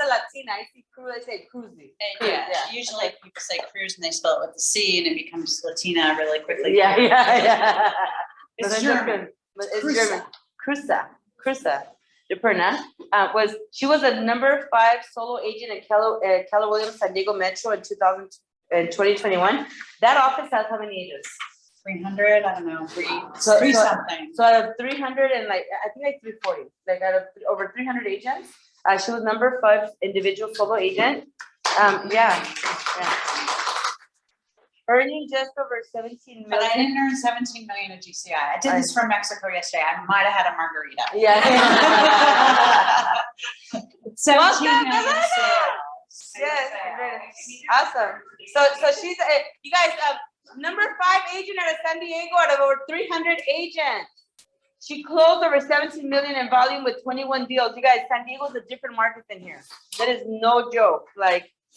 Latina. I see Kruse, I say Kruse. Yeah, usually people say Kruse and they spell it with the C and it becomes Latina really quickly. Yeah. It's German. It's German. Kruse. DiPerna she was a number 5 solo agent in Keller Williams San Diego Metro in 2021. That office has how many agents? 300, I don't know, three something. So out of 300 and I think 340, out of over 300 agents, she was number 5 individual solo agent. Yeah. Earning just over 17 million. But I didn't earn 17 million at GCI. I did this from Mexico yesterday. I might have had a margarita. Yeah. 17 million sales. Yes. Awesome. So she's you guys number 5 agent out of San Diego out of over 300 agents. She closed over 17 million in volume with 21 deals. You guys, San Diego is a different market than here. That is no joke.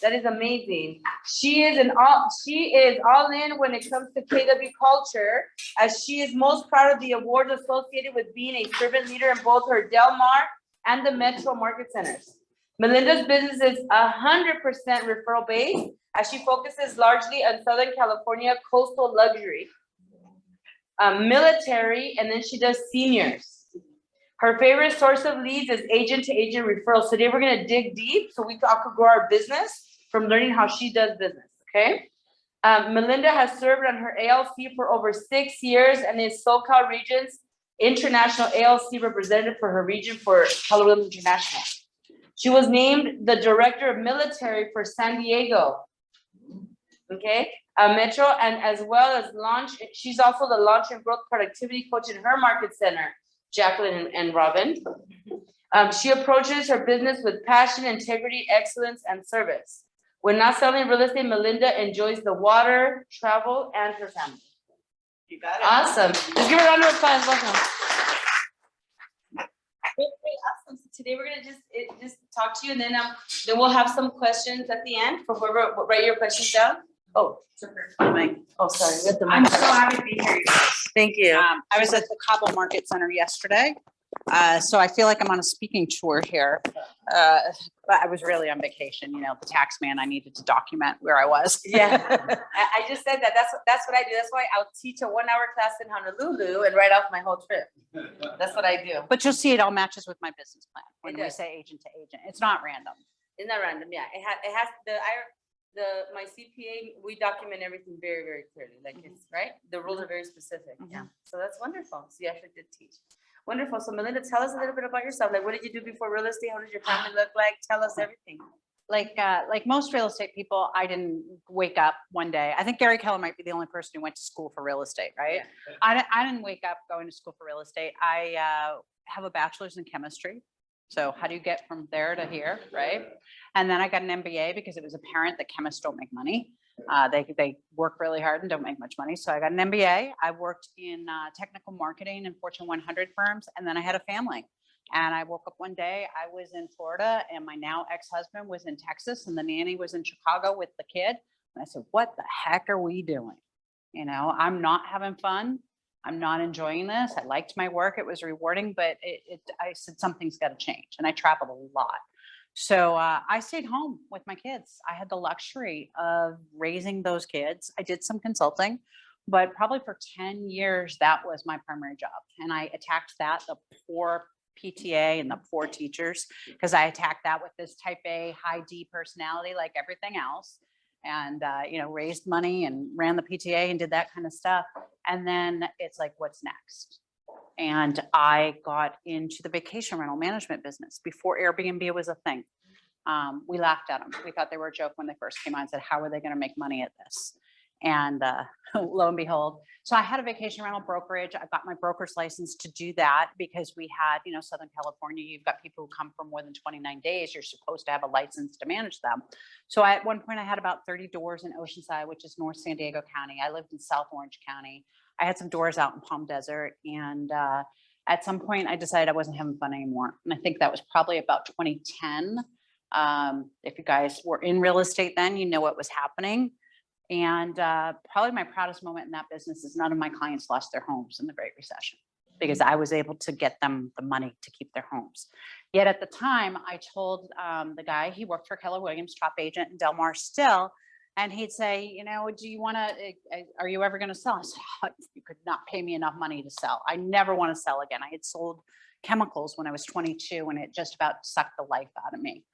That is amazing. She is all in when it comes to KW culture, as she is most proud of the awards associated with being a servant leader in both her Del Mar and the Metro market centers. Melinda's business is 100% referral based, as she focuses largely on Southern California coastal luxury, military, and then she does seniors. Her favorite source of leads is agent to agent referrals. Today we're gonna dig deep so we could grow our business from learning how she does business, okay? Melinda has served on her ALC for over 6 years and is SoCal Region's International ALC representative for her region for Keller Williams International. She was named the Director of Military for San Diego, okay? Metro, and as well as she's also the launch and growth productivity coach in her market center, Jacqueline and Robin. She approaches her business with passion, integrity, excellence, and service. When not selling real estate, Melinda enjoys the water, travel, and her family. You got it. Awesome. Let's give her a round of applause. Welcome. Great, awesome. So today we're gonna just talk to you, and then we'll have some questions at the end for whoever. Write your questions down. Oh, oh, sorry. I'm so happy to be here, you guys. Thank you. I was at the Cabo Market Center yesterday, so I feel like I'm on a speaking tour here. But I was really on vacation. The tax man. I needed to document where I was. Yeah, I just said that. That's what I do. That's why I'll teach a 1-hour class in Honolulu and write off my whole trip. That's what I do. But you'll see it all matches with my business plan when we say agent to agent. It's not random. It's not random. Yeah, it has my CPA. We document everything very, very clearly. It's right. The rules are very specific. Yeah. So that's wonderful. So you actually did teach. Wonderful. So Melinda, tell us a little bit about yourself. What did you do before real estate? How did your family look like? Tell us everything. Like most real estate people, I didn't wake up one day. I think Gary Keller might be the only person who went to school for real estate, right? Yeah. I didn't wake up going to school for real estate. I have a bachelor's in chemistry. So how do you get from there to here, right? And then I got an MBA because it was apparent that chemists don't make money. They work really hard and don't make much money. So I got an MBA. I worked in technical marketing in Fortune 100 firms, and then I had a family. And I woke up one day, I was in Florida, and my now ex-husband was in Texas, and the nanny was in Chicago with the kid. And I said, what the heck are we doing? I'm not having fun. I'm not enjoying this. I liked my work. It was rewarding, but I said, something's got to change. And I traveled a lot. So I stayed home with my kids. I had the luxury of raising those kids. I did some consulting, but probably for 10 years, that was my primary job. And I attacked the poor PTA and the poor teachers, because I attacked that with this type A, high D personality, like everything else. And, raised money and ran the PTA and did that kind of stuff. And then it's like, what's next? And I got into the vacation rental management business before Airbnb was a thing. We laughed at them. We thought they were a joke when they first came on and said, how are they going to make money at this? And lo and behold, so I had a vacation rental brokerage. I got my broker's license to do that because we had, Southern California, you've got people who come for more than 29 days. You're supposed to have a license to manage them. So at one point I had about 30 doors in Oceanside, which is North San Diego County. I lived in South Orange County. I had some doors out in Palm Desert. And at some point I decided I wasn't having fun anymore. And I think that was probably about 2010. If you guys were in real estate then, you know what was happening. And probably my proudest moment in that business is none of my clients lost their homes in the Great Recession, because I was able to get them the money to keep their homes. Yet at the time, I told the guy, he worked for Keller Williams, top agent in Del Mar still, and he'd say, you know, do you want to, are you ever going to sell? I said, "Oh, you could not pay me enough money to sell. I never want to sell again. I had sold chemicals when I was 22 and it just about sucked the life out of me.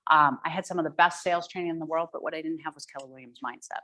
I had some of the best sales training in the world, but what I didn't have was Keller Williams mindset.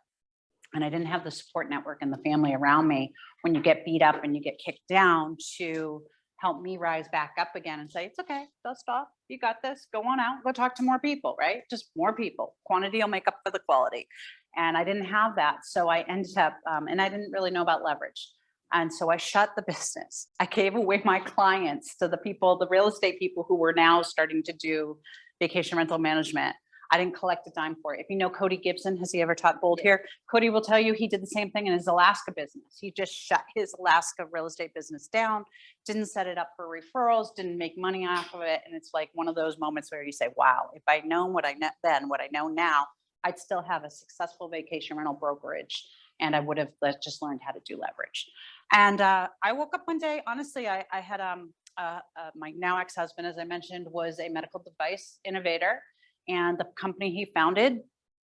And I didn't have the support network and the family around me when you get beat up and you get kicked down to help me rise back up again and say, it's okay, dust off, you got this, go on out, go talk to more people, right? Just more people. Quantity will make up for the quality. And I didn't have that. So I ended up, and I didn't really know about leverage. And so I shut the business. I gave away my clients to the people, the real estate people who were now starting to do vacation rental management. I didn't collect a dime for it. If you know Cody Gibson, has he ever taught gold here? Cody will tell you he did the same thing in his Alaska business. He just shut his Alaska real estate business down, didn't set it up for referrals, didn't make money off of it. And it's like one of those moments where you say, wow, if I'd known what I know then, what I know now, I'd still have a successful vacation rental brokerage. And I would have just learned how to do leverage. And I woke up one day, honestly, I had my now ex-husband, as I mentioned, was a medical device innovator. And the company he founded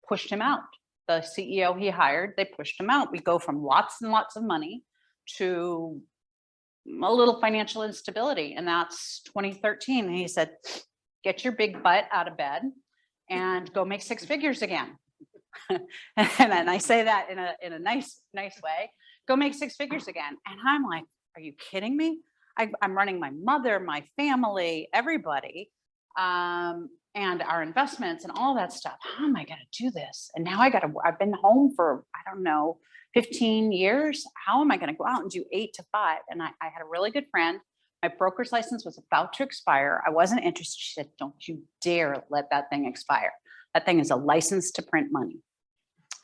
pushed him out. The CEO he hired, they pushed him out. We go from lots and lots of money to a little financial instability. And that's 2013. And he said, get your big butt out of bed and go make six figures again. And I say that in a nice way. Go make six figures again. And I'm like, are you kidding me? I'm running my mother, my family, everybody. And our investments and all that stuff. How am I going to do this? And now I've been home for, I don't know, 15 years. How am I going to go out and do 8 to 5? And I had a really good friend. My broker's license was about to expire. I wasn't interested. She said, don't you dare let that thing expire. That thing is a license to print money.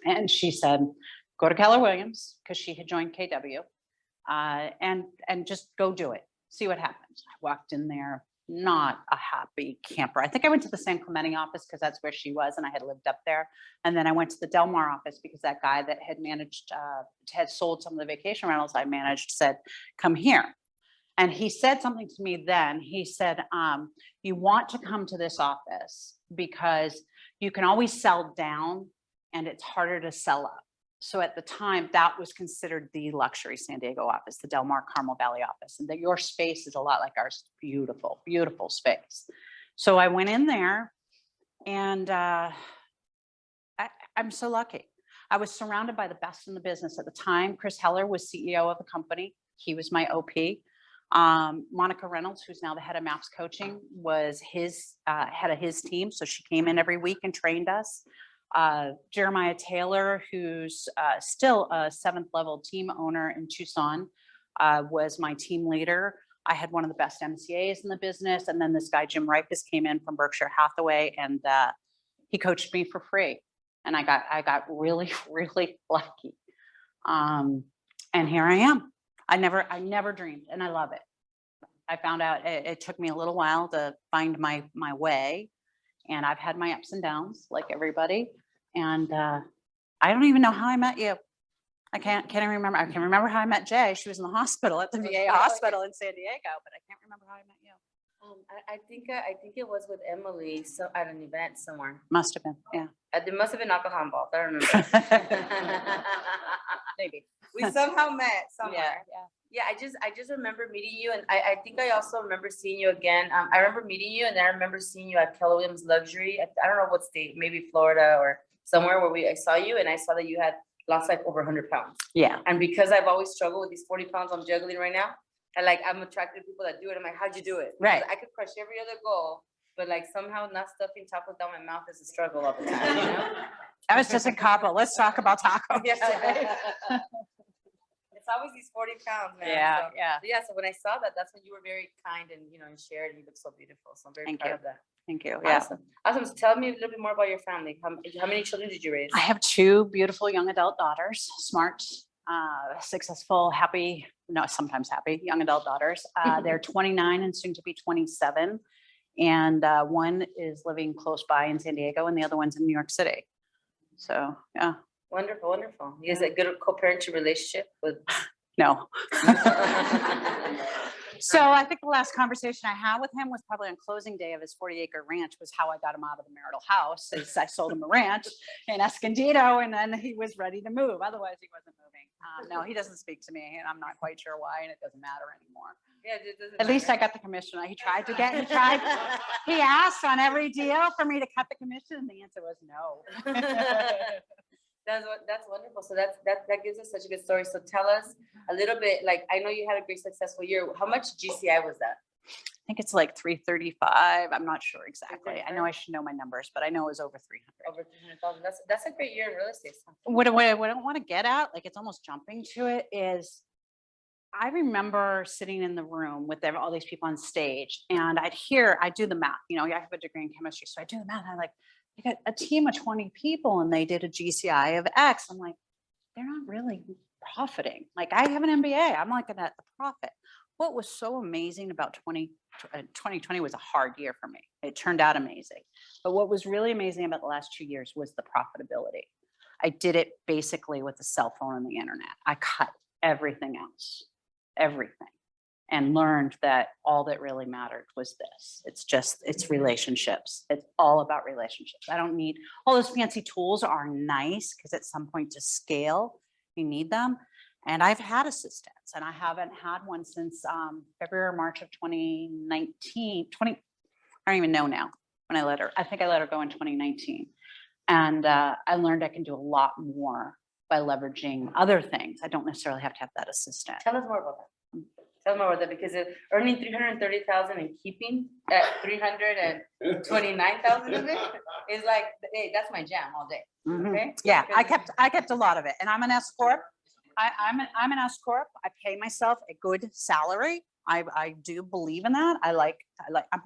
And she said, go to Keller Williams, because she had joined KW, and just go do it. See what happens. I walked in there. Not a happy camper. I think I went to the San Clemente office because that's where she was and I had lived up there. And then I went to the Del Mar office because that guy that had managed, had sold some of the vacation rentals I managed said, come here. And he said something to me then. He said, you want to come to this office because you can always sell down and it's harder to sell up. So at the time, that was considered the luxury San Diego office, the Del Mar Carmel Valley office, and that your space is a lot like ours. Beautiful, beautiful space. So I went in there and I'm so lucky. I was surrounded by the best in the business at the time. Chris Heller was CEO of the company. He was my OP. Monica Reynolds, who's now the head of MAPS coaching, was his head of his team. So she came in every week and trained us. Jeremiah Taylor, who's still a 7th level team owner in Tucson, was my team leader. I had one of the best MCAs in the business. And then this guy, Jim Rikes, came in from Berkshire Hathaway and he coached me for free. And I got really, really lucky. And here I am. I never dreamed, and I love it. I found out it took me a little while to find my way. And I've had my ups and downs like everybody. And I don't even know how I met you. I can't even remember. I can remember how I met Jay. She was in the hospital at the VA hospital in San Diego, but I can't remember how I met you. I think it was with Emily, so at an event somewhere. Must have been, yeah. There must have been alcohol involved. I don't remember. Maybe. We somehow met somewhere. Yeah. I just remember meeting you, and I think I also remember seeing you again. I remember meeting you, and then I remember seeing you at Keller Williams Luxury. I don't know what state, maybe Florida or somewhere where I saw you, and I saw that you had lost like over 100 pounds. Yeah. And because I've always struggled with these 40 pounds I'm juggling right now, I'm attracted to people that do it. I'm like, how'd you do it? Because Right. I could crush every other goal, but like somehow not stuffing tacos down my mouth is a struggle all the time, you know? I was just in Cabo. Let's talk about tacos. Yeah. It's always these 40 pounds, man. Yeah, yeah. So when I saw that, that's when you were very kind and, and shared, and you look so beautiful. So I'm very proud of that. Thank you. Yeah. Awesome. So tell me a little bit more about your family. How many children did you raise? I have 2 beautiful young adult daughters, smart, successful, happy, no, sometimes happy young adult daughters. They're 29 and soon to be 27. And one is living close by in San Diego and the other one's in New York City. So, yeah. Wonderful, wonderful. You guys a good co-parenting relationship with? No. So I think the last conversation I had with him was probably on closing day of his 40-acre ranch was how I got him out of the marital house. Is I sold him a ranch in Escondido and then he was ready to move. Otherwise he wasn't moving. No, he doesn't speak to me and I'm not quite sure why and it doesn't matter anymore. Yeah, it doesn't At least I got the commission. He asked on every deal for me to cut the commission and the answer was no. That's wonderful. So that gives us such a good story. So tell us a little bit, like, I know you had a great successful year. How much GCI was that? I think it's like 335. I'm not sure exactly. I know I should know my numbers, but I know it was over 300. Over 300,000. That's a great year in real estate. What I don't want to get at, like it's almost jumping to it, is I remember sitting in the room with all these people on stage and I do the math, I have a degree in chemistry. So I do the math. I'm like, you got a team of 20 people and they did a GCI of X. I'm like, they're not really profiting. Like I have an MBA. I'm not gonna profit. What was so amazing about 2020 was a hard year for me. It turned out amazing. But what was really amazing about the last 2 years was the profitability. I did it basically with the cell phone and the internet. I cut everything else, everything, and learned that all that really mattered was this. It's relationships. It's all about relationships. I don't need all those fancy tools are nice because at some point to scale, you need them. And I've had assistants and I haven't had one since February or March of 2019, I don't even know now when I think I let her go in 2019. And I learned I can do a lot more by leveraging other things. I don't necessarily have to have that assistant. Tell us more about that. Tell me about that because earning 330,000 and keeping at 329,000 of it is like, hey, that's my jam all day. Okay. Yeah, I kept a lot of it, and I'm an S corp. I'm an S corp. I pay myself a good salary. I do believe in that. I'm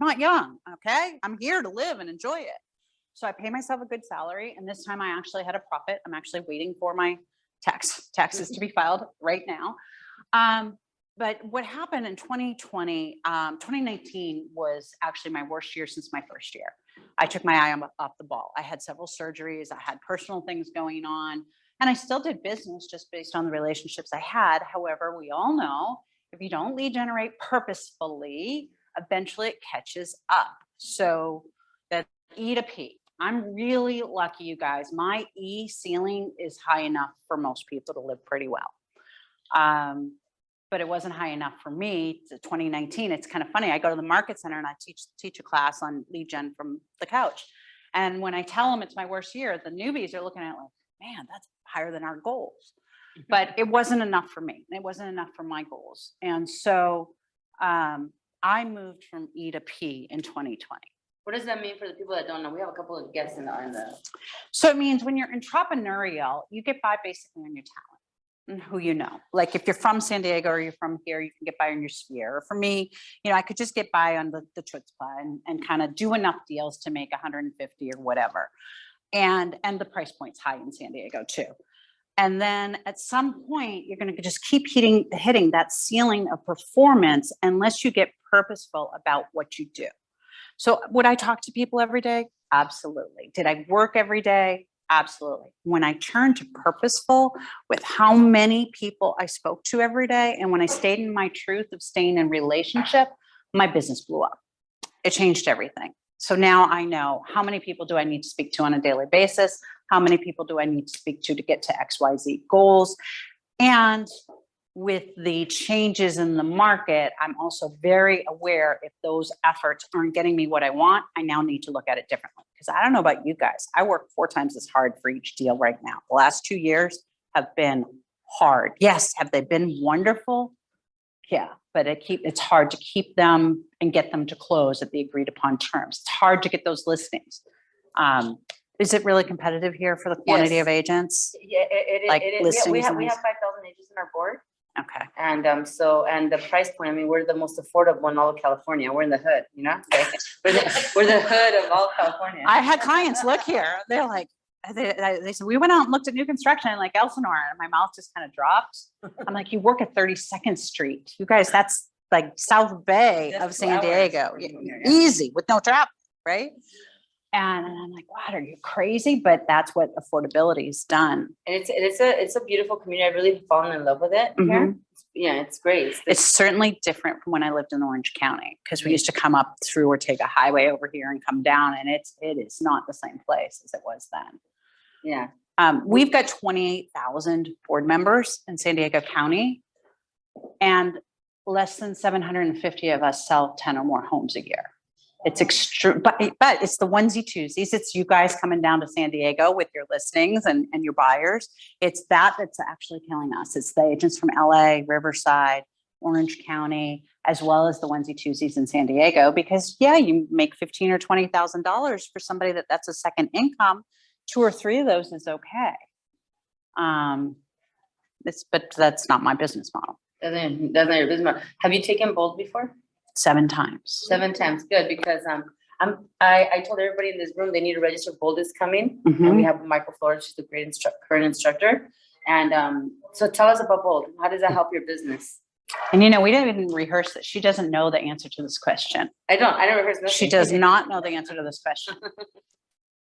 not young. Okay, I'm here to live and enjoy it. So I pay myself a good salary, and this time I actually had a profit. I'm actually waiting for my taxes to be filed right now. But what happened in 2020, 2019 was actually my worst year since my first year. I took my eye off the ball. I had several surgeries. I had personal things going on, and I still did business just based on the relationships I had. However, we all know if you don't lead generate purposefully, eventually it catches up. So that's E to P. I'm really lucky, you guys. My E ceiling is high enough for most people to live pretty well. But it wasn't high enough for me. 2019, it's kind of funny. I go to the market center and I teach a class on lead gen from the couch. And when I tell them it's my worst year, the newbies are looking at it like, man, that's higher than our goals. But it wasn't enough for me. It wasn't enough for my goals. And so I moved from E to P in 2020. What does that mean for the people that don't know? We have a couple of guests in the. So it means when you're entrepreneurial, you get by basically on your talent and who you know. Like if you're from San Diego or you're from here, you can get by on your sphere. Or for me, I could just get by on the chutzpah and kind of do enough deals to make 150 or whatever. And the price point's high in San Diego too. And then at some point, you're going to just keep hitting that ceiling of performance unless you get purposeful about what you do. So would I talk to people every day? Absolutely. Did I work every day? Absolutely. When I turned to purposeful with how many people I spoke to every day, and when I stayed in my truth of staying in relationship, my business blew up. It changed everything. So now I know how many people do I need to speak to on a daily basis? How many people do I need to speak to get to XYZ goals? And with the changes in the market, I'm also very aware if those efforts aren't getting me what I want, I now need to look at it differently. Because I don't know about you guys, I work 4 times as hard for each deal right now. The last 2 years have been hard. Yes, have they been wonderful? Yeah, but it's hard to keep them and get them to close at the agreed upon terms. It's hard to get those listings. Is it really competitive here for the quantity of agents? Yeah, it is. We have 5,000 agents in our board. Okay. And and the price point, I mean, we're the most affordable in all of California. We're in the hood, we're the hood of all California. I had clients look here. They're like, they said, we went out and looked at new construction in like Elsinore, and my mouth just kind of dropped. I'm like, you work at 32nd Street. You guys, that's like South Bay of San Diego. Easy with no traffic, right? And I'm like, what, are you crazy? But that's what affordability's done. And it's a beautiful community. I really fallen in love with it here. Yeah, it's great. It's certainly different from when I lived in Orange County, because we used to come up through Ortega Highway over here and come down, and it is not the same place as it was then. Yeah. We've got 28,000 board members in San Diego County, and less than 750 of us sell 10 or more homes a year. It's extreme, but it's the onesie twosies. It's you guys coming down to San Diego with your listings and your buyers. It's that's actually killing us. It's the agents from LA, Riverside, Orange County, as well as the onesie twosies in San Diego, because you make $15,000 or $20,000 for somebody that's a second income. 2 or 3 of those is okay. But that's not my business model. That's not your business model. Have you taken Bold before? 7 times. 7 times, good, because I told everybody in this room they need to register. Bold is coming, and we have Michael Flores, she's the great current instructor. And so tell us about Bold. How does that help your business? And we didn't even rehearse it. She doesn't know the answer to this question. I don't rehearse nothing. She does not know the answer to this question.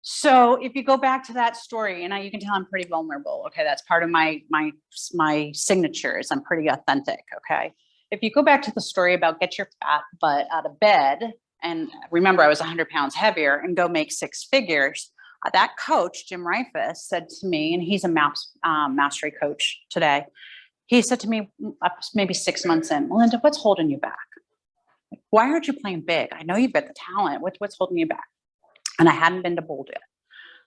So if you go back to that story, and you can tell I'm pretty vulnerable. Okay, that's part of my signatures. I'm pretty authentic. Okay. If you go back to the story about get your fat butt out of bed, and remember I was 100 pounds heavier, and go make 6 figures, that coach, Jim Reifus, said to me, and he's a mastery coach today. He said to me, maybe 6 months in, Melinda, what's holding you back? Why aren't you playing big? I know you've got the talent. What's holding you back? And I hadn't been to Bold yet.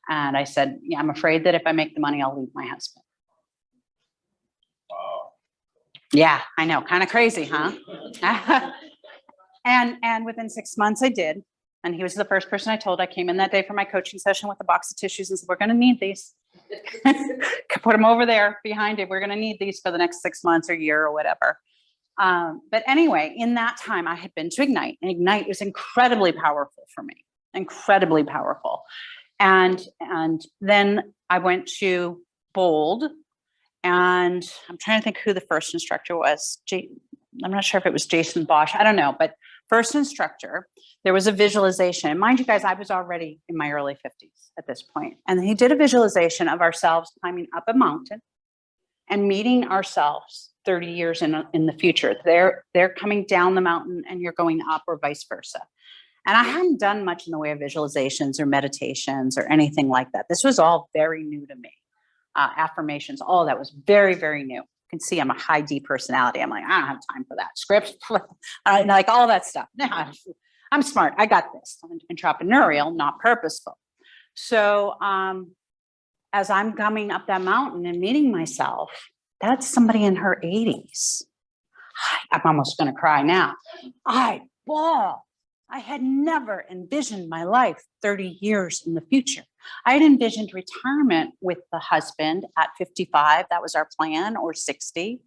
And I said, I'm afraid that if I make the money, I'll leave my husband. Yeah, I know. Kind of crazy, huh? And within 6 months I did. And he was the first person I told. I came in that day for my coaching session with a box of tissues and said, we're going to need these. Put them over there behind it. We're going to need these for the next 6 months or year or whatever. But anyway, in that time I had been to Ignite, and Ignite was incredibly powerful for me, incredibly powerful. And then I went to Bold. And I'm trying to think who the first instructor was. I'm not sure if it was Jason Bosch. I don't know. But first instructor, there was a visualization. And mind you guys, I was already in my early 50s at this point. And he did a visualization of ourselves climbing up a mountain and meeting ourselves 30 years in the future. They're coming down the mountain and you're going up, or vice versa. And I hadn't done much in the way of visualizations or meditations or anything like that. This was all very new to me. Affirmations, all that was very, very new. You can see I'm a high D personality. I'm like, I don't have time for that. Scripts, like all that stuff. Nah, I'm smart. I got this. I'm entrepreneurial, not purposeful. So as I'm coming up that mountain and meeting myself, that's somebody in her 80s. I'm almost going to cry now. I had never envisioned my life 30 years in the future. I had envisioned retirement with the husband at 55. That was our plan, or 60.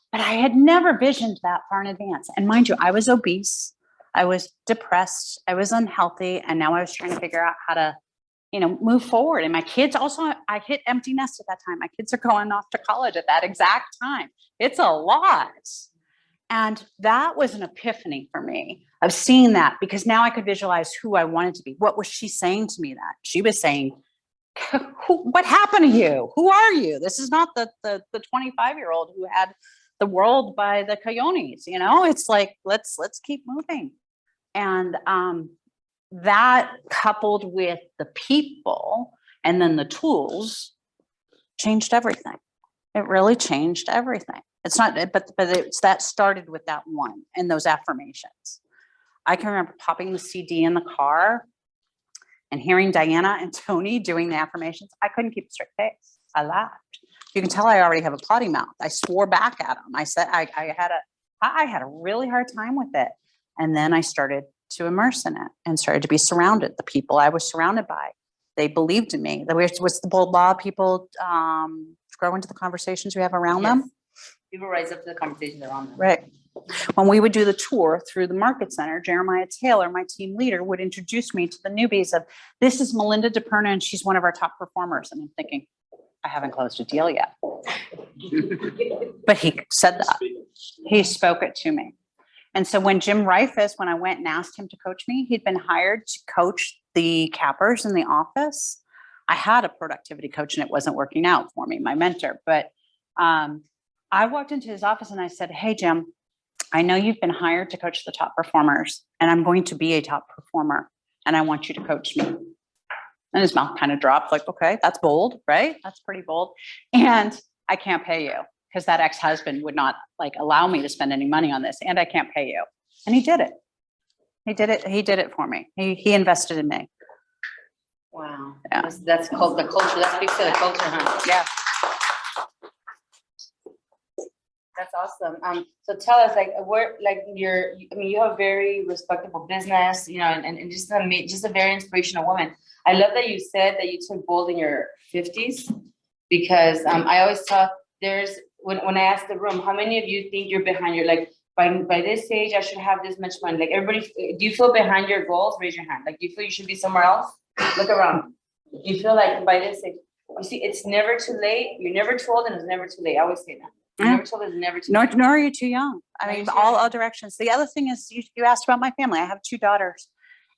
But I had never visioned that far in advance. And mind you, I was obese. I was depressed. I was unhealthy. And now I was trying to figure out how to, move forward. And my kids also, I hit empty nest at that time. My kids are going off to college at that exact time. It's a lot. And that was an epiphany for me of seeing that, because now I could visualize who I wanted to be. What was she saying to me that? She was saying, what happened to you? Who are you? This is not the 25-year-old who had the world by the coyotes. It's like, let's keep moving. And that, coupled with the people and then the tools, changed everything. It really changed everything. It's not, but it's that started with that one and those affirmations. I can remember popping the CD in the car and hearing Diana and Tony doing the affirmations. I couldn't keep a straight face. I laughed. You can tell I already have a potty mouth. I swore back at them. I said I had a really hard time with it. And then I started to immerse in it and started to be surrounded. The people I was surrounded by, they believed in me. What's the Bold law? People grow into the conversations we have around them. People rise up to the conversations around them. Right. When we would do the tour through the market center, Jeremiah Taylor, my team leader, would introduce me to the newbies of, this is Melinda DiPerna, and she's one of our top performers. And I'm thinking, I haven't closed a deal yet. But he said that. He spoke it to me. And so when Jim Rifus, when I went and asked him to coach me, he'd been hired to coach the cappers in the office. I had a productivity coach and it wasn't working out for me, my mentor. But I walked into his office and I said, hey, Jim, I know you've been hired to coach the top performers, and I'm going to be a top performer, and I want you to coach me. And his mouth kind of dropped, like, okay, that's bold, right? That's pretty bold. And I can't pay you because that ex-husband would not like allow me to spend any money on this, and I can't pay you. And he did it. He did it. He did it for me. He invested in me. Wow. Yeah. That's called the culture. That speaks to the culture, huh? Yeah. That's awesome. So tell us, like, where, like, I mean, you have a very respectable business, you know, and just a very inspirational woman. I love that you said that you took bold in your 50s, because I always tell when I ask the room, how many of you think you're behind your, like, by this age, I should have this much money? Like, everybody, do you feel behind your goals? Raise your hand. Like, do you feel you should be somewhere else? Look around. You feel like by this age, you see, it's never too late. You're never too old, and it's never too late. I always say that. Never told us never to. Nor are you too young. I mean, all directions. The other thing is, you asked about my family. I have 2 daughters,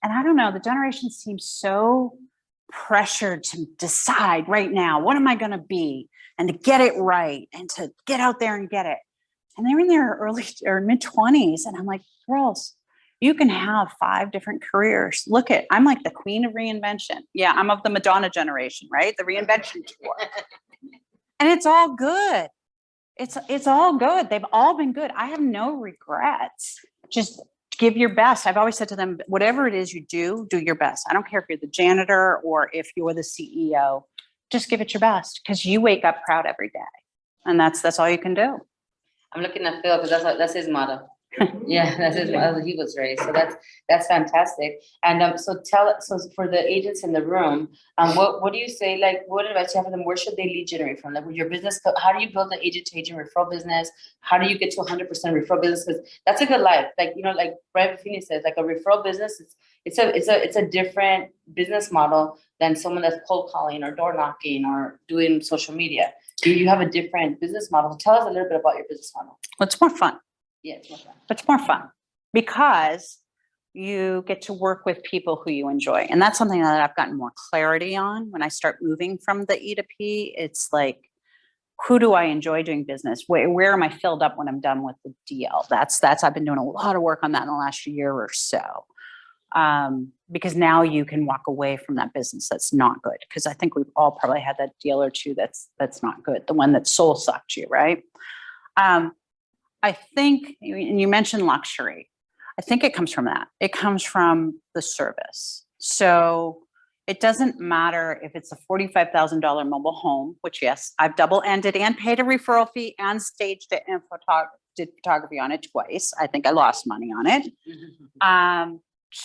and I don't know, the generation seems so pressured to decide right now, what am I going to be, and to get it right, and to get out there and get it. And they're in their early or mid 20s, and I'm like, girls, you can have 5 different careers. Look I'm like the queen of reinvention. Yeah, I'm of the Madonna generation, right? The reinvention tour, and it's all good. It's all good. They've all been good. I have no regrets. Just give your best. I've always said to them, whatever it is you do your best. I don't care if you're the janitor or if you're the CEO, just give it your best, because you wake up proud every day. And that's all you can do. I'm looking at Phil because that's his motto. Yeah, that's his motto. He was raised. So that's fantastic. And so for the agents in the room, what do you say? Like, what advice do you have for them? Where should they lead generate from? Like, with your business, how do you build an agent to agent referral business? How do you get to 100% referral business? Because that's a good life. Like, you know, like Brian Buffini says, like a referral business, it's a different business model than someone that's cold calling or door knocking or doing social media. You have a different business model. Tell us a little bit about your business model. Well, it's more fun. Yeah, it's more fun. It's more fun because you get to work with people who you enjoy. And that's something that I've gotten more clarity on when I start moving from the E to P. It's like, who do I enjoy doing business? Where am I filled up when I'm done with the deal? That's I've been doing a lot of work on that in the last year or so. Because now you can walk away from that business that's not good. Because I think we've all probably had that deal or two that's not good. The one that soul sucked you, right? I think, and you mentioned luxury. I think it comes from that. It comes from the service. So it doesn't matter if it's a $45,000 mobile home, which, yes, I've double-ended and paid a referral fee and staged it and did photography on it twice. I think I lost money on it.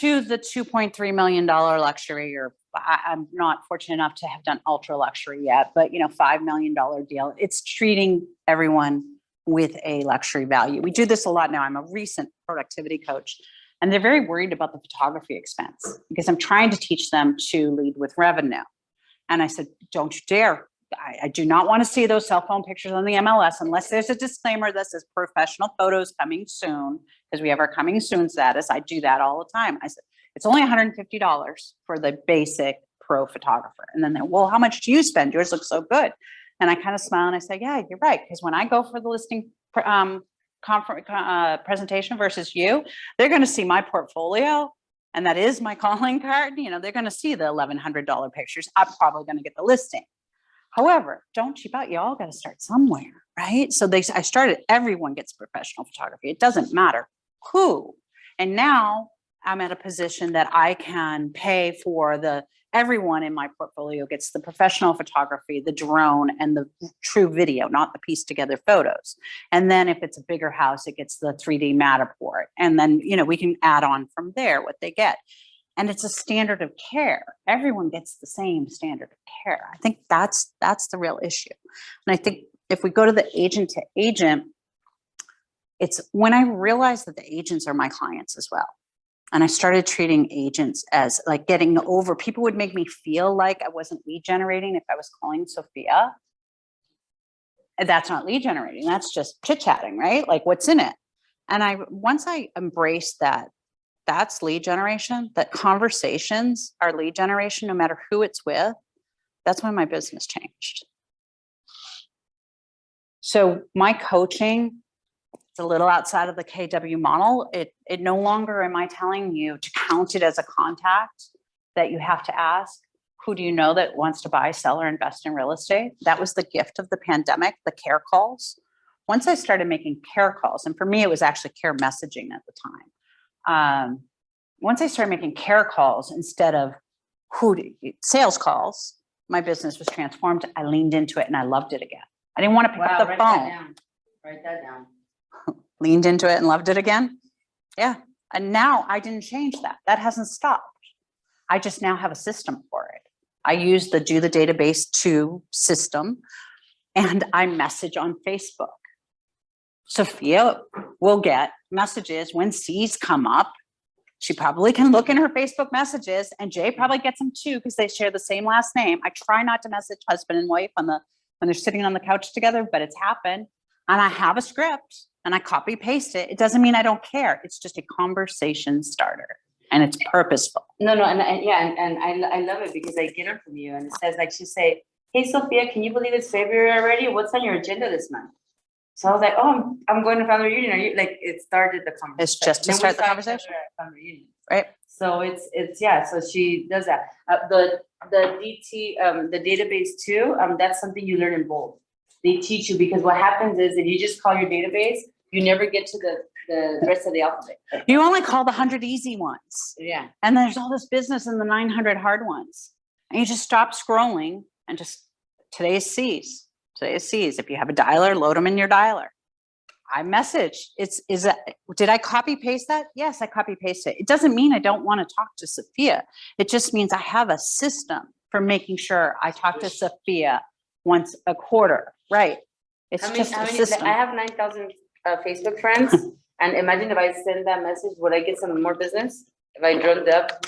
To the $2.3 million luxury, or I'm not fortunate enough to have done ultra luxury yet, but $5 million deal. It's treating everyone with a luxury value. We do this a lot now. I'm a recent productivity coach, and they're very worried about the photography expense because I'm trying to teach them to lead with revenue. And I said, don't you dare. I do not want to see those cell phone pictures on the MLS unless there's a disclaimer that says professional photos coming soon, because we have our coming soon status. I do that all the time. I said, it's only $150 for the basic pro photographer. And then well, how much do you spend? Yours looks so good. And I kind of smile and I say, yeah, you're right. Because when I go for the listing presentation versus you, they're going to see my portfolio. And that is my calling card. They're going to see the $1,100 pictures. I'm probably going to get the listing. However, don't cheap out. You all got to start somewhere, right? So I started, everyone gets professional photography. It doesn't matter who. And now I'm at a position that I can pay for everyone in my portfolio gets the professional photography, the drone, and the true video, not the pieced together photos. And then if it's a bigger house, it gets the 3D Matterport. And then, we can add on from there what they get. And it's a standard of care. Everyone gets the same standard of care. I think that's the real issue. And I think if we go to the agent to agent, it's when I realized that the agents are my clients as well. And I started treating agents as like getting over. People would make me feel like I wasn't lead generating if I was calling Sophia. And that's not lead generating. That's just chit-chatting, right? Like, what's in it? And once I embraced that, that's lead generation, that conversations are lead generation, no matter who it's with, that's when my business changed. So my coaching, it's a little outside of the KW model. It no longer am I telling you to count it as a contact that you have to ask, who do you know that wants to buy, sell, or invest in real estate? That was the gift of the pandemic, the care calls. Once I started making care calls, and for me, it was actually care messaging at the time. Once I started making care calls instead of sales calls, my business was transformed. I leaned into it and I loved it again. I didn't want to pick up the phone. Write that down. Leaned into it and loved it again. Yeah. And now I didn't change that. That hasn't stopped. I just now have a system for it. I use the Do the Database 2 system and I message on Facebook. Sophia will get messages when C's come up. She probably can look in her Facebook messages, and Jay probably gets them too because they share the same last name. I try not to message husband and wife when they're sitting on the couch together, but it's happened. And I have a script and I copy paste it. It doesn't mean I don't care. It's just a conversation starter and it's purposeful. No, and I love it because I get it from you and it says like, she say, hey, Sophia, can you believe it's February already? What's on your agenda this month? So I was like, oh, I'm going to family reunion. Are you like, it started the conversation. It's just to start the conversation. Family reunion. Right. So it's yeah. So she does that. The database too. That's something you learn in both. They teach you because what happens is if you just call your database, you never get to the rest of the alphabet. You only call the 100 easy ones. Yeah. And there's all this business in the 900 hard ones. And you just stop scrolling and just today's C's. Today's C's. If you have a dialer, load them in your dialer. I message. Did I copy paste that? Yes, I copy paste it. It doesn't mean I don't want to talk to Sophia. It just means I have a system for making sure I talk to Sophia once a quarter. Right. It's just a system. I have 9,000 Facebook friends. And imagine if I send that message, would I get some more business? If I drummed up?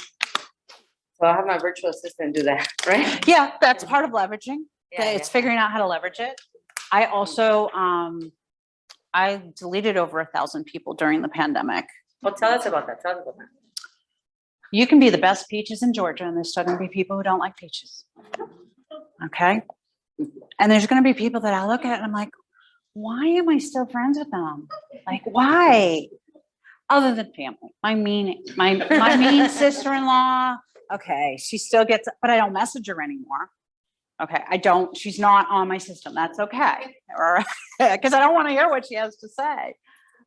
So I'll have my virtual assistant do that, right? Yeah, that's part of leveraging. Yeah, It's figuring out how to leverage it. I also, I deleted over 1,000 people during the pandemic. Well, tell us about that. You can be the best peaches in Georgia and there's still gonna be people who don't like peaches. Okay? And there's gonna be people that I look at and I'm like, why am I still friends with them? Like, why? Other than family, my mean sister-in-law. Okay, she still gets, but I don't message her anymore. Okay, she's not on my system. That's okay. Or because I don't want to hear what she has to say.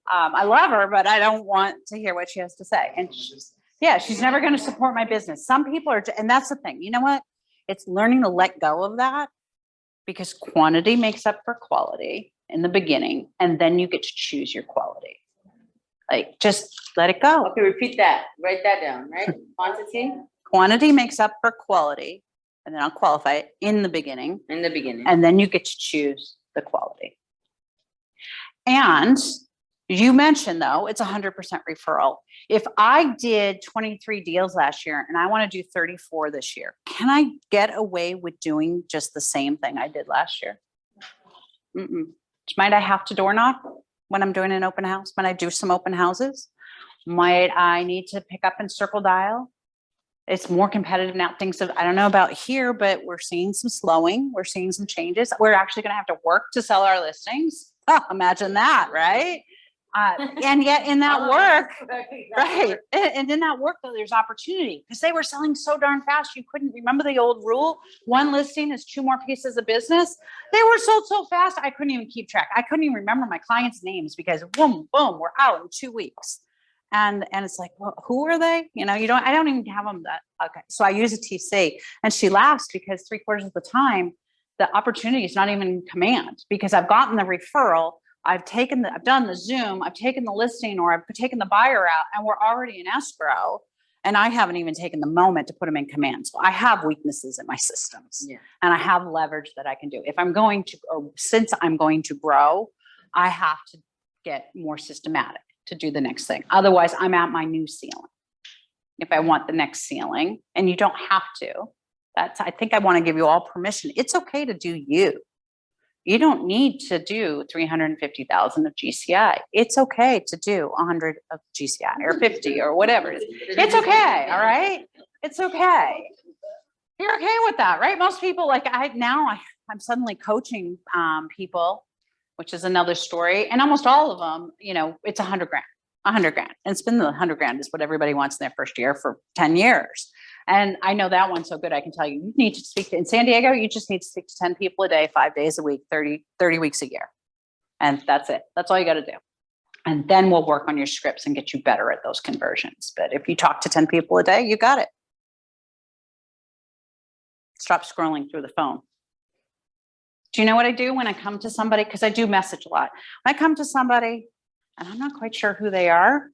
I love her, but I don't want to hear what she has to say. And she's never going to support my business. Some people are, and that's the thing. You know what? It's learning to let go of that because quantity makes up for quality in the beginning, and then you get to choose your quality. Like, just let it go. Okay, repeat that. Write that down, right? Quantity makes up for quality, and then I'll qualify it in the beginning. And then you get to choose the quality. And you mentioned, though, it's 100% referral. If I did 23 deals last year and I want to do 34 this year, can I get away with doing just the same thing I did last year? Might I have to door knock when I'm doing an open house? When I do some open houses? Might I need to pick up and circle dial? It's more competitive now. I don't know about here, but we're seeing some slowing. We're seeing some changes. We're actually going to have to work to sell our listings. Imagine that, right? And yet in that work, right. And in that work, though, there's opportunity because they were selling so darn fast. You couldn't remember the old rule. One listing is 2 more pieces of business. They were sold so fast. I couldn't even keep track. I couldn't even remember my clients' names because boom, boom, we're out in 2 weeks. And it's like, well, who are they? I don't even have them that. Okay. So I use a TC and she laughs because 3/4 of the time, the opportunity is not even in command because I've gotten the referral. I've done the Zoom, I've taken the listing or I've taken the buyer out and we're already in escrow and I haven't even taken the moment to put them in command. So I have weaknesses in my systems and I have leverage that I can do. Since I'm going to grow, I have to get more systematic to do the next thing. Otherwise I'm at my new ceiling. If I want the next ceiling, and you don't have to, I think I want to give you all permission. It's okay to do you. You don't need to do 350,000 of GCI. It's okay to do 100 of GCI or 50 or whatever. It's okay. All right. It's okay. You're okay with that, right? Most people I'm suddenly coaching people, which is another story. And almost all of them, it's 100 grand. 100 grand. And spend the 100 grand is what everybody wants in their first year for 10 years. And I know that one so good. I can tell you, you need to speak to, in San Diego, you just need to speak to 10 people a day, 5 days a week, 30 weeks a year. And that's it. That's all you got to do. And then we'll work on your scripts and get you better at those conversions. But if you talk to 10 people a day, you got it. Stop scrolling through the phone. Do you know what I do when I come to somebody? Because I do message a lot. When I come to somebody and I'm not quite sure who they are.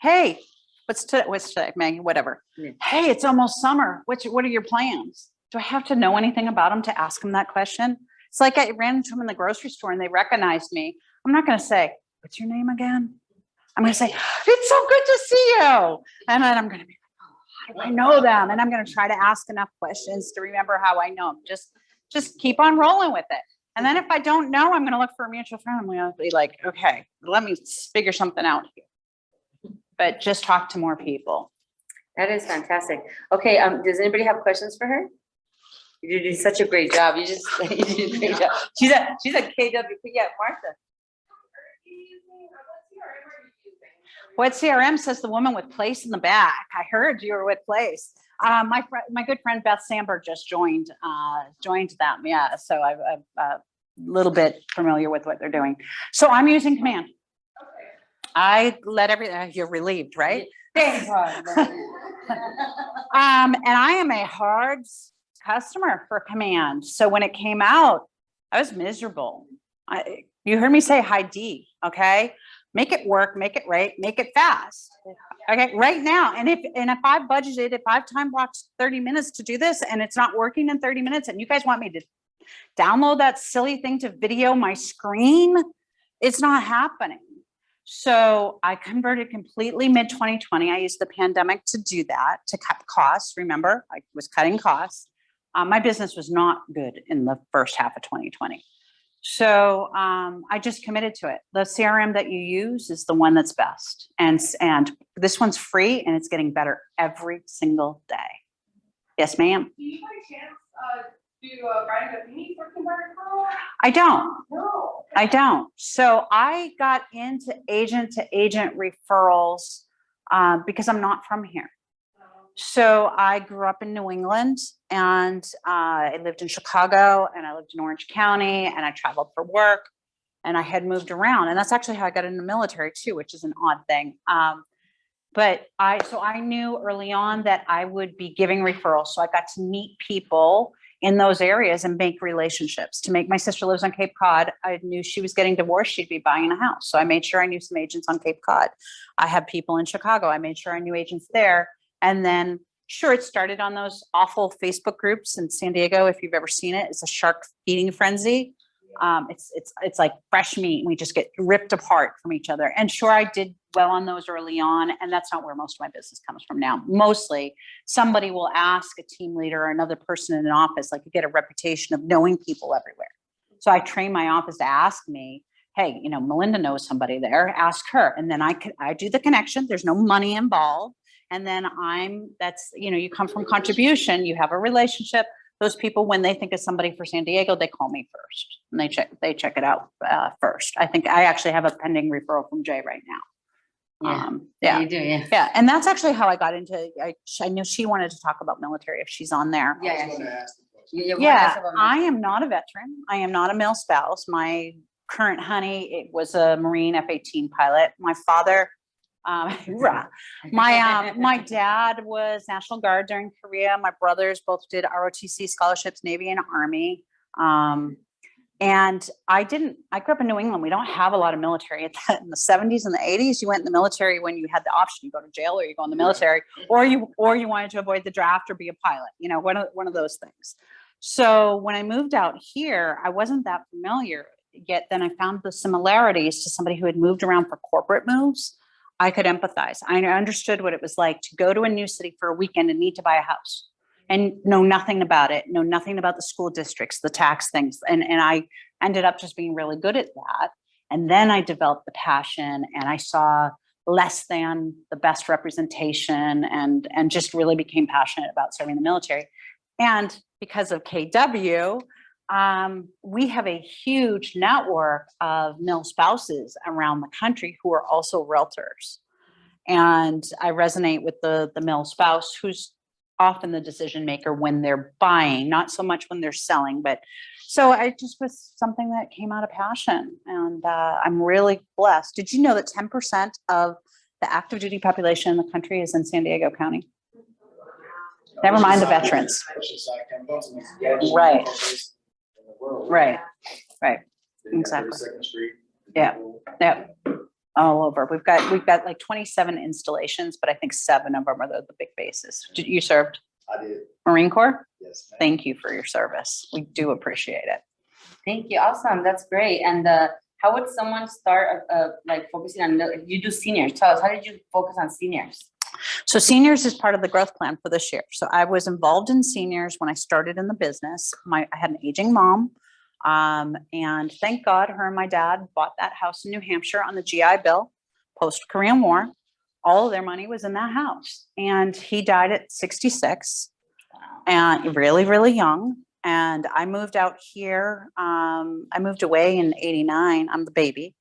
Hey, what's today, Maggie? Whatever. Yeah. Hey, it's almost summer. What are your plans? Do I have to know anything about them to ask them that question? It's like I ran into them in the grocery store and they recognized me. I'm not going to say, what's your name again? I'm going to say, it's so good to see you. And then I'm going to be like, oh, how do I know them? And I'm going to try to ask enough questions to remember how I know them. Just keep on rolling with it. And then if I don't know, I'm going to look for a mutual friend. I'm going to be like, okay, let me figure something out here. But just talk to more people. That is fantastic. Okay, does anybody have questions for her? You did such a great job. You did a great job. She's a KWP. Yeah, Martha. What CRM says the woman with Place in the back? I heard you were with Place. My good friend Beth Sandberg just joined them. Yeah, so I'm a little bit familiar with what they're doing. So I'm using Command. Okay. I let you're relieved, right? Thanks. And I am a hard customer for Command. So when it came out, I was miserable. You heard me say high D, okay? Make it work, make it right, make it fast. Okay, right now. And if I've budgeted, if I've time blocked 30 minutes to do this and it's not working in 30 minutes and you guys want me to download that silly thing to video my screen, it's not happening. So I converted completely mid 2020. I used the pandemic to do that, to cut costs. Remember, I was cutting costs. My business was not good in the first half of 2020. So I just committed to it. The CRM that you use is the one that's best. And this one's free and it's getting better every single day. Yes, ma'am. Do you by chance do Brian Buffini for ConvertPro? I don't. No. I don't. So I got into agent-to-agent referrals because I'm not from here. So I grew up in New England and I lived in Chicago and I lived in Orange County and I traveled for work and I had moved around. And that's actually how I got into the military too, which is an odd thing. But I knew early on that I would be giving referrals. So I got to meet people in those areas and make relationships. My sister lives on Cape Cod. I knew she was getting divorced. She'd be buying a house. So I made sure I knew some agents on Cape Cod. I have people in Chicago. I made sure I knew agents there. And then, sure, it started on those awful Facebook groups in San Diego. If you've ever seen it, it's a shark feeding frenzy. It's like fresh meat. And we just get ripped apart from each other. And sure, I did well on those early on. And that's not where most of my business comes from now. Mostly, somebody will ask a team leader or another person in an office, like you get a reputation of knowing people everywhere. So I train my office to ask me, hey, Melinda knows somebody there. Ask her, and then I do the connection. There's no money involved. And then you come from contribution, you have a relationship. Those people, when they think of somebody for San Diego, they call me first and they check it out first. I think I actually have a pending referral from Jay right now. Yeah, you do, yeah. Yeah. And that's actually how I got into, I know she wanted to talk about military if she's on there. Yeah. I am not a veteran. I am not a male spouse. My current honey, it was a Marine F-18 pilot. My father, my dad was National Guard during Korea. My brothers both did ROTC scholarships, Navy and Army. And I grew up in New England. We don't have a lot of military. In the 70s and the 80s, you went in the military when you had the option. You go to jail or you go in the military, or you wanted to avoid the draft or be a pilot, one of those things. So when I moved out here, I wasn't that familiar yet. Then I found the similarities to somebody who had moved around for corporate moves. I could empathize. I understood what it was like to go to a new city for a weekend and need to buy a house. and know nothing about it, know nothing about the school districts, the tax things. And I ended up just being really good at that. And then I developed the passion, and I saw less than the best representation, and just really became passionate about serving the military. And because of KW, we have a huge network of mil spouses around the country who are also realtors. And I resonate with the mil spouse who's often the decision maker when they're buying, not so much when they're selling. But so I just was something that came out of passion, and I'm really blessed. Did you know that 10% of the active duty population in the country is in San Diego County? Never mind the veterans. Right. Right. Right. Exactly. Yeah. Yeah. All over. We've got like 27 installations, but I think 7 of them are the big bases. You served? I did. Marine Corps? Yes. Ma'am. Thank you for your service. We do appreciate it. Thank you. Awesome. That's great. And how would someone start like focusing on, you do seniors? Tell us, how did you focus on seniors? So seniors is part of the growth plan for this year. So I was involved in seniors when I started in the business. I had an aging mom. And thank God her and my dad bought that house in New Hampshire on the GI Bill, post-Korean War. All of their money was in that house. And he died at 66 and really, really young. And I moved out here. I moved away in 89. I'm the baby.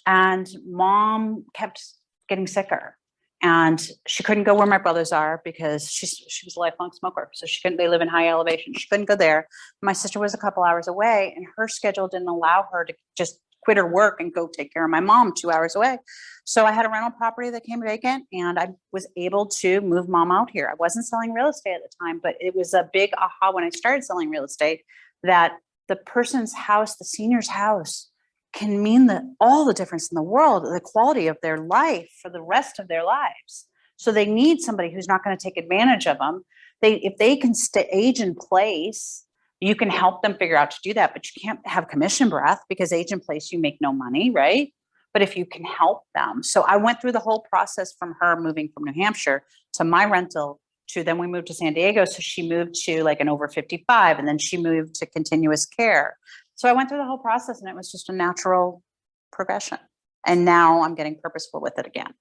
And mom kept getting sicker. And she couldn't go where my brothers are because she was a lifelong smoker. So they live in high elevation. She couldn't go there. My sister was a couple hours away, and her schedule didn't allow her to just quit her work and go take care of my mom 2 hours away. So I had a rental property that came vacant, and I was able to move mom out here. I wasn't selling real estate at the time, but it was a big aha when I started selling real estate that the person's house, the senior's house, can mean all the difference in the world, the quality of their life for the rest of their lives. So they need somebody who's not going to take advantage of them. If they can age in place, you can help them figure out to do that, but you can't have commission breath because age in place, you make no money, right? But if you can help them. So I went through the whole process from her moving from New Hampshire to my rental to then we moved to San Diego. So she moved to like an over 55, and then she moved to continuous care. So I went through the whole process, and it was just a natural progression. And now I'm getting purposeful with it again.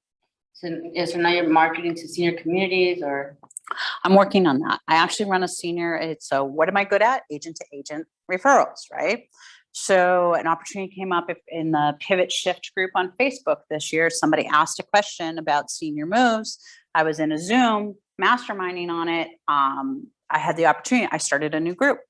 So now you're marketing to senior communities, or? I'm working on that. I actually run a senior. So what am I good at? Agent to agent referrals, right? So an opportunity came up in the Pivot Shift group on Facebook this year. Somebody asked a question about senior moves. I was in a Zoom masterminding on it. I had the opportunity. I started a new group.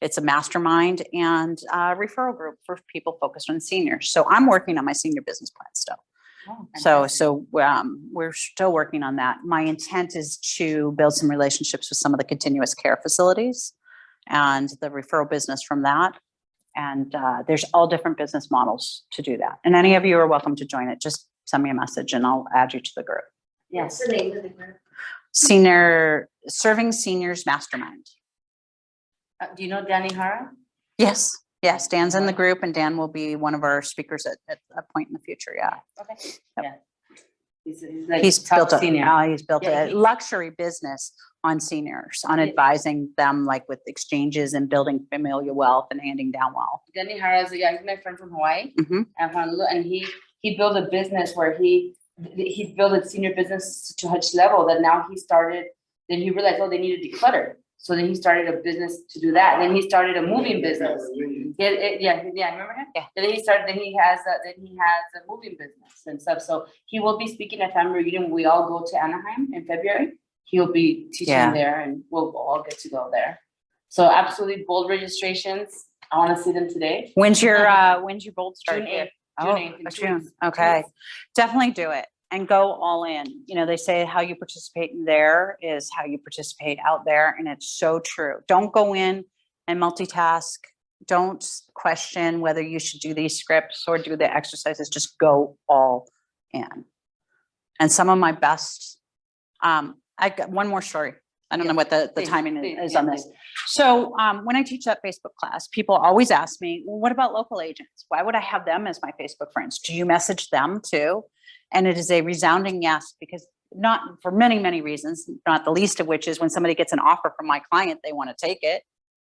It's a mastermind and referral group for people focused on seniors. So I'm working on my senior business plan still. Oh, So we're still working on that. My intent is to build some relationships with some of the continuous care facilities and the referral business from that. And there's all different business models to do that. And any of you are welcome to join it. Just send me a message and I'll add you to the group. yes. What's the name of the group? Serving Seniors Mastermind. Do you know Danny Hara? Yes. Yes. Dan's in the group, and Dan will be one of our speakers at a point in the future. Yeah. Okay. Yep. Yeah. He's like He's top built senior. he's built Yeah, a luxury business on seniors, on Yeah. advising them like with exchanges and building familial wealth and handing down wealth. Danny Hara is he's my friend from Hawaii, Mhm. and he built a business where he built a senior business to such level that now then he realized, oh, they need to declutter. So then he started a business to do that. Then he started a moving business. Yeah, remember him? Yeah. Then he has a moving business and stuff. So he will be speaking at family reunion. We all go to Anaheim in February. He'll be teaching Yeah. there, and we'll all get to go there. So absolutely bold registrations. I want to see them today. When's your bold start? June 8th. Oh, June 8th in 2 June. weeks. Okay. Definitely do it and go all in. You know, they say how you participate in there is how you participate out there. And it's so true. Don't go in and multitask. Don't question whether you should do these scripts or do the exercises. Just go all in. And some of my best, I got one more story. I don't know what the Please, timing please, is yeah, on this. please. So when I teach that Facebook class, people always ask me, well, what about local agents? Why would I have them as my Facebook friends? Do you message them too? And it is a resounding yes, because not for many, many reasons, not the least of which is when somebody gets an offer from my client, they want to take it.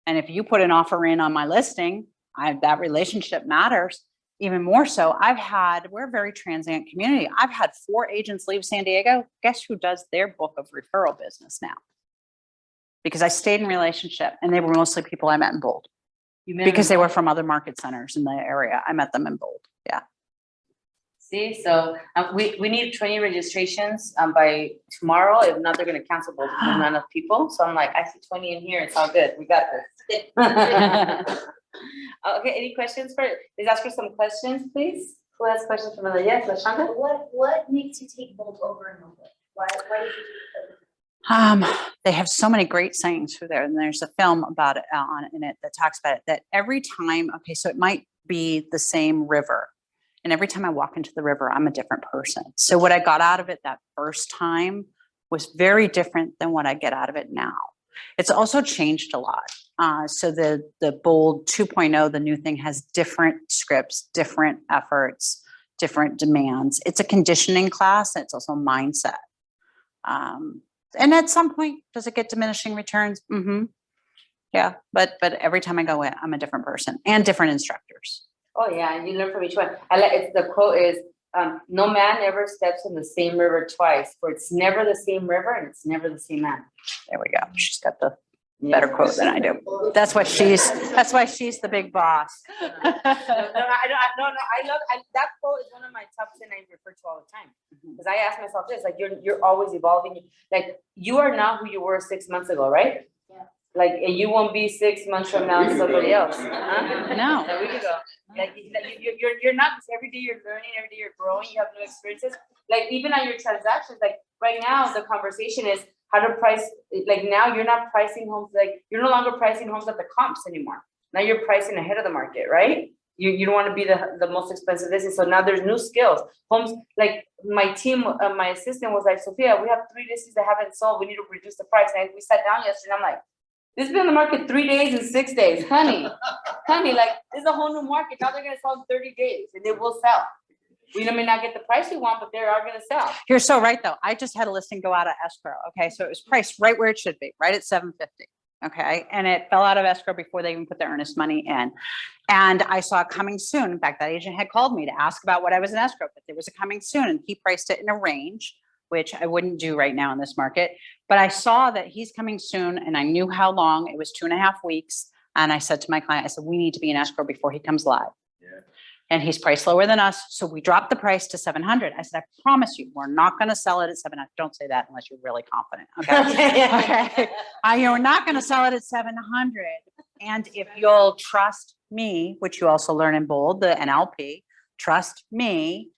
And if you put an offer in on my listing, that relationship matters. Even more so, we're a very transient community. I've had 4 agents leave San Diego. Guess who does their book of referral business now? Because I stayed in relationship, and they were mostly people I met in Bold. Because they were from other market centers in the area. I met them in Bold. Yeah. See, so we need 20 registrations by tomorrow. If not, they're going to cancel both. There's not enough people. So I'm like, I see 20 in here. It's all good. We got this. Okay, any questions let's ask her some questions, please. Who has questions for Melinda? Yes, Lashonda? What makes you take Bolt over and over? Why did you take Bolt? They have so many great sayings through there, and there's a film about it in it that talks about it. That every time, okay, so it might be the same river, and every time I walk into the river, I'm a different person. So what I got out of it that first time was very different than what I get out of it now. It's also changed a lot. So the Bold 2.0, the new thing, has different scripts, different efforts, different demands. It's a conditioning class, and it's also a mindset. And at some point, does it get diminishing returns? Mm-hmm. Yeah, but every time I go in, I'm a different person and different instructors. Oh yeah, and you learn from each one. The quote is, no man ever steps in the same river twice, for it's never the same river and it's never the same man. There we go. She's got the better quote than I do. That's why she's the big boss. No, I love that quote is one of my top 10 I refer to all the time. Because I ask myself this, like you're always evolving. Like you are not who you were 6 months ago, right? Yeah. Like and you won't be 6 months from now somebody else. Huh? No. A week ago. Like you're not, every day you're learning, every day you're growing, you have new experiences. Like even on your transactions, like right now the conversation is how to price, like now you're not pricing homes, like you're no longer pricing homes at the comps anymore. Now you're pricing ahead of the market, right? You don't want to be the most expensive business. So now there's new skills. Homes, like my team, my assistant was like, Sophia, we have 3 listings that haven't sold. We need to reduce the price. And we sat down yesterday and I'm like, this has been on the market 3 days and 6 days. Honey, like this is a whole new market. Now they're going to sell in 30 days and they will sell. We may not get the price we want, but they are going to sell. You're so right, though. I just had a listing go out of escrow. Okay, so it was priced right where it should be, right at $750. Okay, and it fell out of escrow before they even put their earnest money in. And I saw it coming soon. In fact, that agent had called me to ask about what I was in escrow, but there was a coming soon, and he priced it in a range, which I wouldn't do right now in this market. But I saw that he's coming soon, and I knew how long. It was 2.5 weeks. And I said to my client, I said, we need to be in escrow before he comes live. Yeah. And he's priced lower than us. So we dropped the price to 700. I said, I promise you, we're not going to sell it at 700. Don't say that unless you're really confident. Okay. Okay. You're not going to sell it at 700. And if you'll trust me, which you also learn in Bold, the NLP, trust me,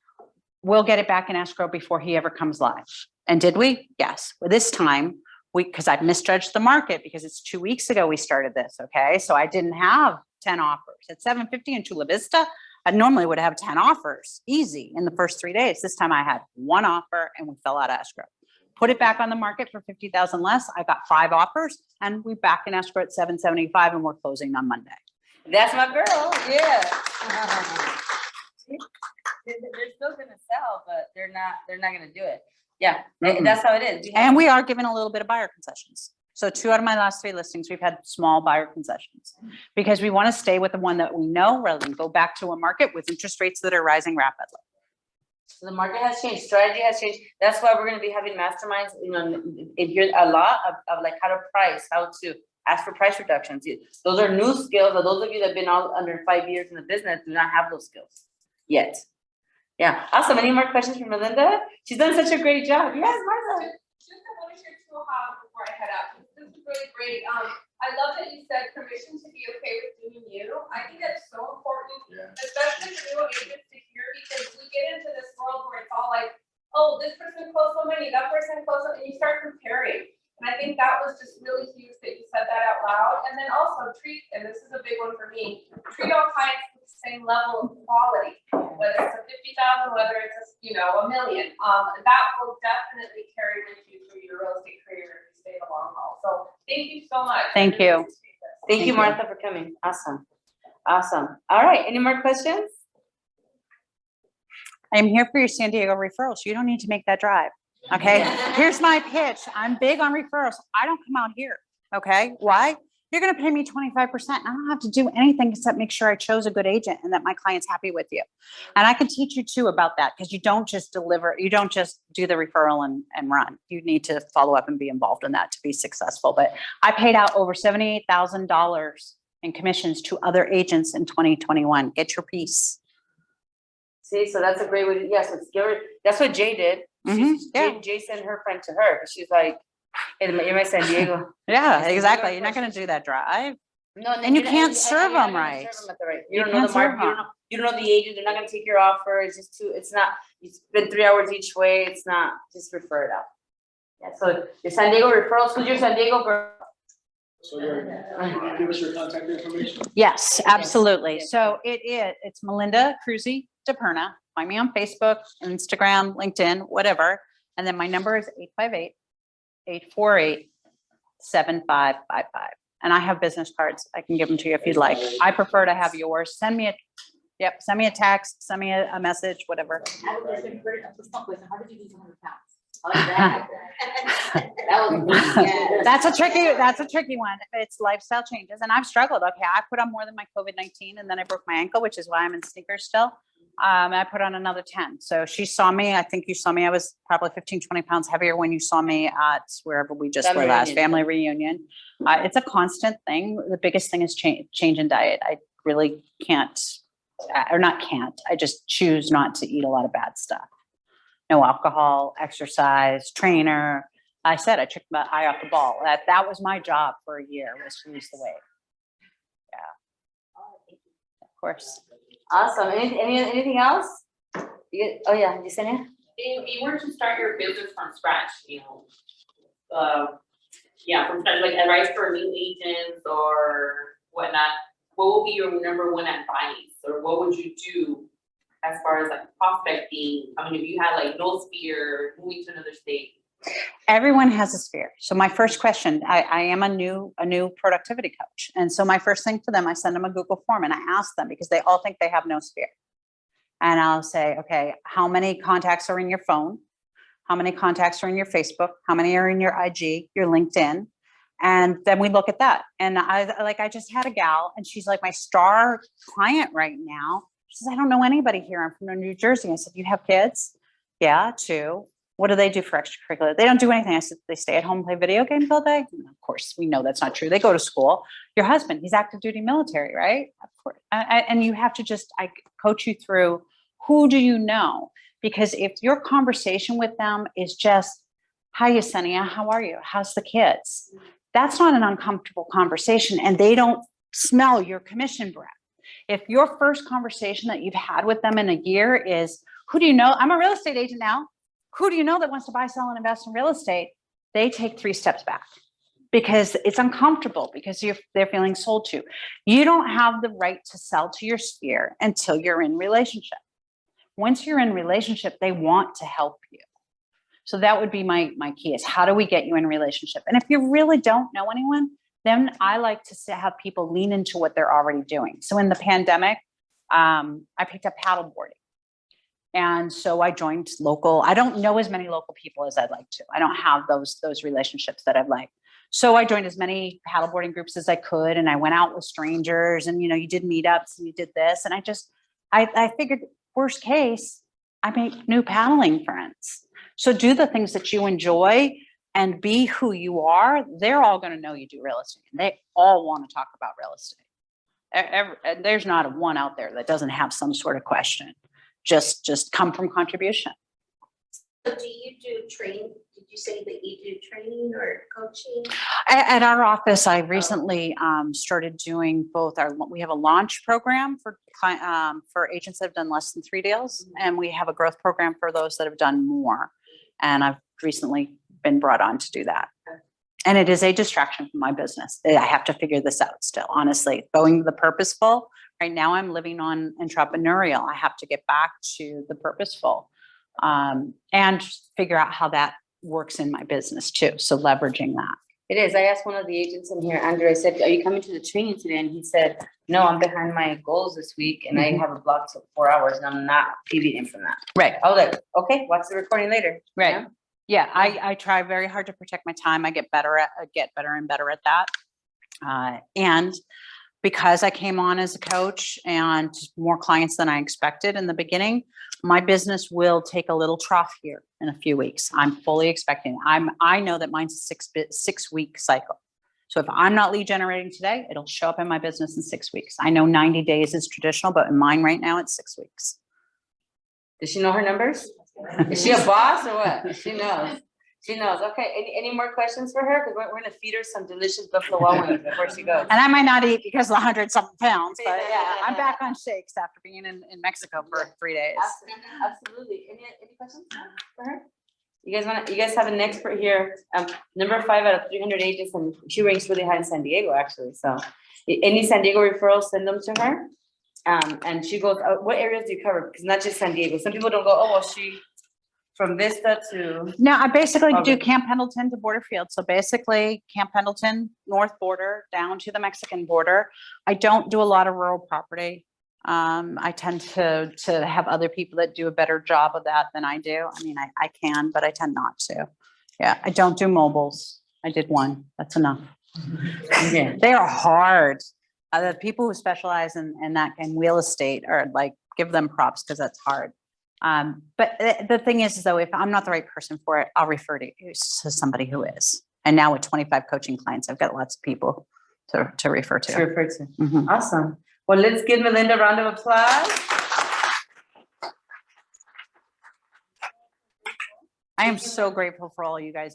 we'll get it back in escrow before he ever comes live. And did we? Yes. Well, this time, because I've misjudged the market because it's 2 weeks ago we started this. Okay. So I didn't have 10 offers at 750 in Chula Vista. I normally would have 10 offers easy in the first 3 days. This time I had 1 offer and we fell out of escrow. Put it back on the market for 50,000 less. I got 5 offers and we back in escrow at 775 and we're closing on Monday. That's my girl. Yeah. They're still gonna sell, but they're not gonna do it. Yeah, that's how it is. And we are giving a little bit of buyer concessions. So 2 out of my last 3 listings, we've had small buyer concessions because we want to stay with the one that we know rather than go back to a market with interest rates that are rising rapidly. So the market has changed, strategy has changed. That's why we're going to be having masterminds, in here a lot of like how to price, how to ask for price reductions. Those are new skills. For those of you that have been all under 5 years in the business do not have those skills yet. Yeah. Awesome. Any more questions from Melinda? She's done such a great job. Yes, Martha. Just I want to share 2 before I head out. This is really great. I love that you said permission to be okay with doing you. I think that's so important, especially for new agents to hear, because we get into this world where it's all like, oh, this person closed so many, that person closed so many, and you start comparing. And I think that was just really huge that you said that out loud. And then also treat, and this is a big one for me, treat all clients with the same level of quality, whether it's a 50,000, whether it's a million. That will definitely carry with you through your real estate career if you stay the long haul. So thank you so much. Thank you. Thank you, Martha, for coming. Awesome. Awesome. All right. Any more questions? I'm here for your San Diego referrals. You don't need to make that drive. Okay, here's my pitch. I'm big on referrals. I don't come out here. Okay, why? You're gonna pay me 25%. I don't have to do anything except make sure I chose a good agent and that my client's happy with you. And I can teach you too about that because you don't just deliver, you don't just do the referral and run. You need to follow up and be involved in that to be successful. But I paid out over $78,000 in commissions to other agents in 2021. Get your piece. See, so that's a great way to, yes, it's scary. That's what Jay did. Yeah. Jay sent her friend to her, but she's like, hey, you're my San Diego. Yeah, Yes, exactly. you're You're not gonna do that drive. No, And you you're not- can't serve you're not them gonna right. serve them at the right. You You don't know can't the serve market, you don't know the agent, they're not gonna take your offer, it's just too, it's not, you spend 3 hours each way, it's not, just refer it out. Yeah, so your San Diego referrals, who's your San Diego girl? So give us your contact information. Yes, absolutely. So it's Melinda Kruse DiPerna. Find me on Facebook, Instagram, LinkedIn, whatever. And then my number is 858-848-7555. And I have business cards. I can give them to you if you'd like. I prefer to have yours. Send me a text, send me a message, whatever. How did you lose 100 pounds? Oh, that was. That's a tricky one. It's lifestyle changes and I've struggled. Okay, I put on more than my COVID-19 and then I broke my ankle, which is why I'm in sneakers still. I put on another 10. So she saw me, I think you saw me, I was probably 15, 20 pounds heavier when you saw me at wherever we just were last, family reunion. It's a constant thing. The biggest thing is change in diet. I really can't, I just choose not to eat a lot of bad stuff. No alcohol, exercise, trainer. I said I took my eye off the ball. That was my job for a year, was to lose the weight. Yeah. Of course. Awesome, anything else? Oh yeah, Yesenia? If you were to start your business from scratch, from scratch, like advice for new agents or whatnot, what will be your number one advice, or what would you do as far as like prospecting? I mean, if you had like no sphere, moving to another state. Everyone has a sphere. So my first question, I am a new productivity coach. And so my first thing for them, I send them a Google form and I ask them because they all think they have no sphere. And I'll say, okay, how many contacts are in your phone? How many contacts are in your Facebook? How many are in your IG, your LinkedIn? And then we look at that. And I just had a gal and she's like my star client right now. She says, I don't know anybody here. I'm from New Jersey. I said, you have kids? Yeah, 2. What do they do for extracurricular? They don't do anything. I said, they stay at home, play video games all day. And of course, we know that's not true. They go to school. Your husband, he's active duty military, right? Of course. And you have to I coach you through, who do you know? Because if your conversation with them is just, hi, Yesenia, how are you? How's the kids? That's not an uncomfortable conversation. And they don't smell your commission breath. If your first conversation that you've had with them in a year is, who do you know? I'm a real estate agent now. Who do you know that wants to buy, sell, and invest in real estate? They take 3 steps back because it's uncomfortable because they're feeling sold to. You don't have the right to sell to your sphere until you're in relationship. Once you're in relationship, they want to help you. So that would be my key is how do we get you in relationship? And if you really don't know anyone, then I like to have people lean into what they're already doing. So in the pandemic, I picked up paddleboarding. And so I joined local. I don't know as many local people as I'd like to. I don't have those relationships that I'd like. So I joined as many paddleboarding groups as I could. And I went out with strangers and, you did meetups and you did this. And I figured worst case, I make new paddling friends. So do the things that you enjoy and be who you are. They're all going to know you do real estate. And they all want to talk about real estate. There's not one out there that doesn't have some sort of question. Just come from contribution. So do you do training? Did you say that you do training or coaching? At our office, I recently started doing both. We have a launch program for agents that have done less than 3 deals, and we have a growth program for those that have done more. And I've recently been brought on to do that. And it is a distraction from my business. I have to figure this out still, honestly. Going the purposeful. Right now I'm living on entrepreneurial. I have to get back to the purposeful and figure out how that works in my business too. So leveraging that. It is. I asked one of the agents in here, Andrew, I said, are you coming to the training today? And he said, no, I'm behind my goals this week and I have a block till 4 hours and I'm not deviating from that. Right. I was like, okay, watch the recording later. Right. Yeah? Yeah, I try very hard to protect my time. I get better and better at that. And because I came on as a coach and more clients than I expected in the beginning, my business will take a little trough here in a few weeks. I'm fully expecting. I know that mine's a 6-week cycle. So if I'm not lead generating today, it'll show up in my business in 6 weeks. I know 90 days is traditional, but in mine right now, it's 6 weeks. Does she know her numbers? Is she a boss or what? She knows. She knows. Okay, any more questions for her? Because we're gonna feed her some delicious buffalo wild wings before she goes. And I might not eat because of the 100-something pounds, but yeah, I'm back on shakes after being in Mexico for 3 days. Absolutely. Any questions for her? You guys have an expert here, number 5 out of 300 agents, and she ranks really high in San Diego, actually. So any San Diego referrals, send them to her. And she goes, what areas do you cover? Because not just San Diego. Some people don't go, oh, well, she from Vista to. No, I basically do Okay. Camp Pendleton to Borderfield. So basically Camp Pendleton, north border down to the Mexican border. I don't do a lot of rural property. I tend to have other people that do a better job of that than I do. I mean, I can, but I tend not to. Yeah, I don't do mobiles. I did one. That's enough. Yeah. They are hard. The people who specialize in that in real estate are like, give them props because that's hard. But the thing is though, if I'm not the right person for it, I'll refer to somebody who is. And now with 25 coaching clients, I've got lots of people to refer to. To refer to. Mhm. Awesome. Well, let's give Melinda a round of applause. I am so grateful for all you guys